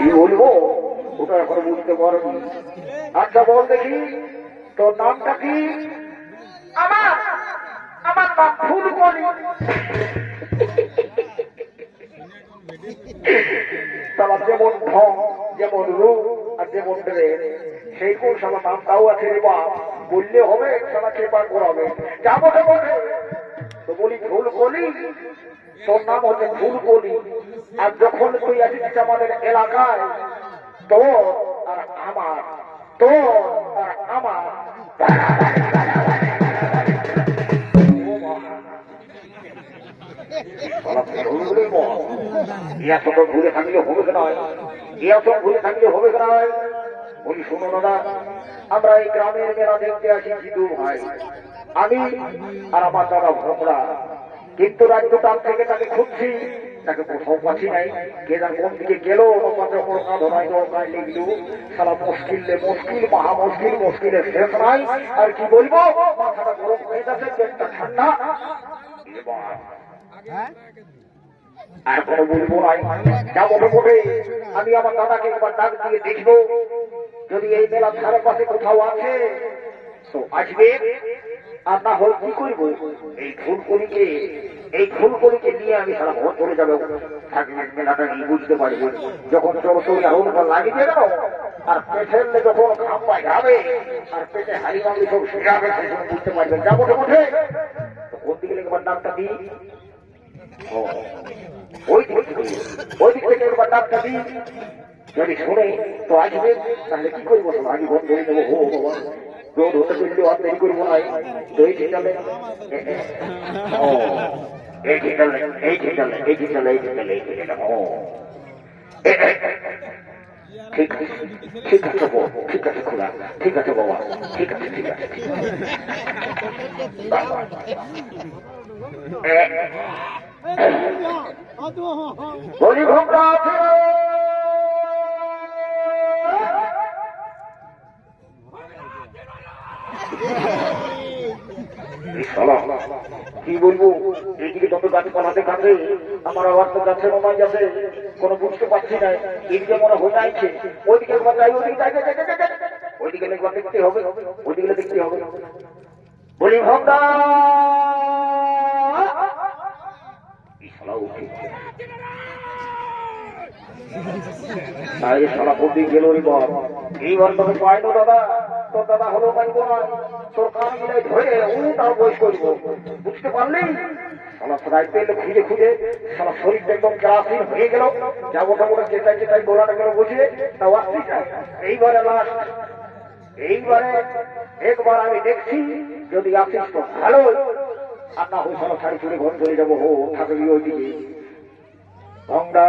কি বলবো ওটা এখন বুঝতে পারবি। আচ্ছা বল দেখি তোর নামটা কি? আমার আমার নাম ফুলকলি। তারা যেমন ঢং যেমন রূপ আর যেমন ড্রেস সেই কোন সালা নামটাও আছে রে বাপ, বললে হবে সালা চেপা করাবে। যাবো বলে তো বলি ফুলকলি, তোর নাম হচ্ছে ফুলকলি। আর যখন তুই আসিস আমাদের এলাকায় তোর আর আমার, তোর আর আমার ঘুরে থাকলে হবে নয়, ঘুরে থাকলে হবে নয়। বলি শোনো দাদা, আমরা এই গ্রামের মেলা দেখতে আসি জিদু ভাই, আমি আর আমার দাদা ভোমরা। কিন্তু রাজ্যটার থেকে তাকে খুঁজছি, তাকে কোথাও পাচ্ছি নাই। কে জান কোন দিকে গেল, লিখলু সারা মুশকিল মুশকিল মহা মুশকিল, মুশকিলের শেষ নাই। আর কি বলবো, মাথাটা গরম হয়ে যাচ্ছে, পেটটা ঠান্ডা। আর কোনো বলবো নাই, যাবো মোটে। আমি আমার দাদাকে একবার ডাক দিয়ে দেখবো, যদি এই মেলার ধারে পাশে কোথাও আছে তো আসবে। আর না হয় কি করবো, এই ফুলকলিকে নিয়ে আমি সারা ভোর চলে যাবো। মেলাটা নিয়ে বুঝতে পারবো যখন চড়চড়ি আগুনটা লাগিয়ে গেল আর পেটের যখন ঘাম পায় যাবে আর পেটে হাড়ি মাগি সব শিখাবে, সেখানে বুঝতে পারবেন। যাবো মোটে। কোন দিকে একবার ডাকটা দিই, ওই দিক থেকে একবার ডাকটা দিই, যদি শুনে তো আসবে। তাহলে কি করবো, আগে ঘর ধরে নেবো। হো বাবা রোড হতে চললে আর দেরি করবো না। তো এই ঠিক চলে, এই ঠিক চলে, এই ঠিক চলে, এই ঠিক চলে, এই ঠিক চলে, এই ঠিক চলে। ঠিক আছে, ঠিক আছে ঠিক আছে খোলা, ঠিক আছে বাবা, ঠিক আছে ঠিক আছে ঠিক আছে। বলি ঘুমরা আছে কি বলবো, এইদিকে যত গাছ পালাতে কাছে আমার আবার তো গাছে মামাই যাচ্ছে, কোনো বুঝতে পারছি না। এদিকে মনে হয়ে যাচ্ছে, ওইদিকে একবার যাই, ওইদিকে ওইদিকে একবার দেখতে হবে, ওইদিকে দেখতে হবে। বলি ভক্তা সারা প্রতি গেল রে বাপ। এইবার তোকে পাইল দাদা, তোর দাদা হলো পাইব না, তোর কান মিলাই ধরে তাও বয়স করবো, বুঝতে পারলি? সারা সবাই পেলে খুঁজে খুঁজে সারা শরীরটা একদম কেরাসিন হয়ে গেল। যাবো টাবোটা যেটাই যেটাই গোড়াটা গেল বুঝে তাও আসছিস না। এইবারে লাস্ট, এইবারে একবার আমি দেখছি, যদি আসিস তো ভালো, আর না হয়ে সারা শাড়ি চুড়ে ঘর চলে যাবো। হো থাকবি ওইদিকে ভঙ্গা।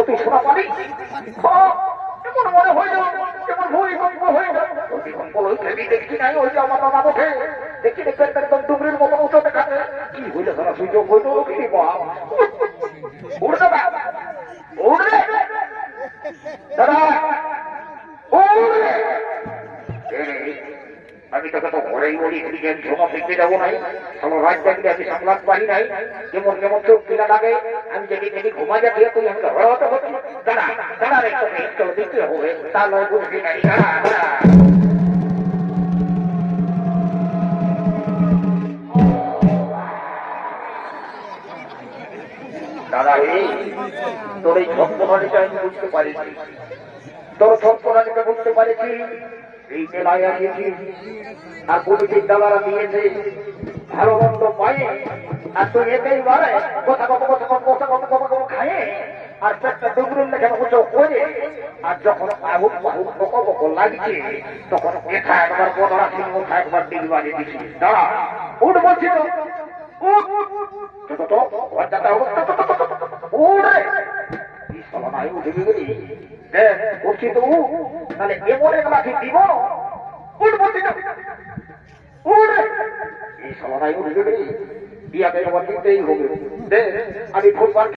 তুই শোনা পাবি মনে হয়ে যাও, যেমন ভূমিকম্প হয়ে যাও। ভূমিকম্প দেখছি নাই, ওই যে আমার নানা ওঠে দেখছি, দেখবেন একদম ডুবরির মতন উঠে দেখাচ্ছে। কি হইলে সারা সুযোগ হইল কি উঠে উঠবে দাদা, আমি তোকে তো ঘরেই বলি জমা ফেলতে যাবো নাই, আমার রাত দেখলে আমি সামলাতে পারি নাই। যেমন যেমন চোখ পিলা লাগে, আমি যদি যদি ঘুমা যাচ্ছি তুই আমি হতে হচ্ছি। দাঁড়া দাঁড়া রে, তোকে দিতে হবে, তা নয় বুঝবি নাই। দাদা তোর এই যন্ত্রণাটা আমি বুঝতে পারিনি, তোর যন্ত্রণাটা বুঝতে পারেছি। এই মেলায় আসিয়েছি আর প্রতিদিন দাদারা নিয়েছে ভালো মন্দ পায়ে, আর তুই এতেই বাড়ে কথা কত কথা কত কথা কত কত কত খায়ে আর পেটটা ডুবরুন লেখা উঁচু করে, আর যখন আহুত বাহুত বকো বকো লাগছে তখন একা একবার বদরা সিংহ একবার ডিল বানিয়ে দিচ্ছি। দাঁড়া উঠ বলছি তো, উঠ তো অবস্থা উঠে সমানায় উঠে গেলি দেখ উঠছি তো, তাহলে এমন এক লাঠি দিব উঠ বলছি তো, উঠ এই সমানায় উঠে গেলি ইয়াকে তোমার দিতেই হবে। দে, আমি ফুটবল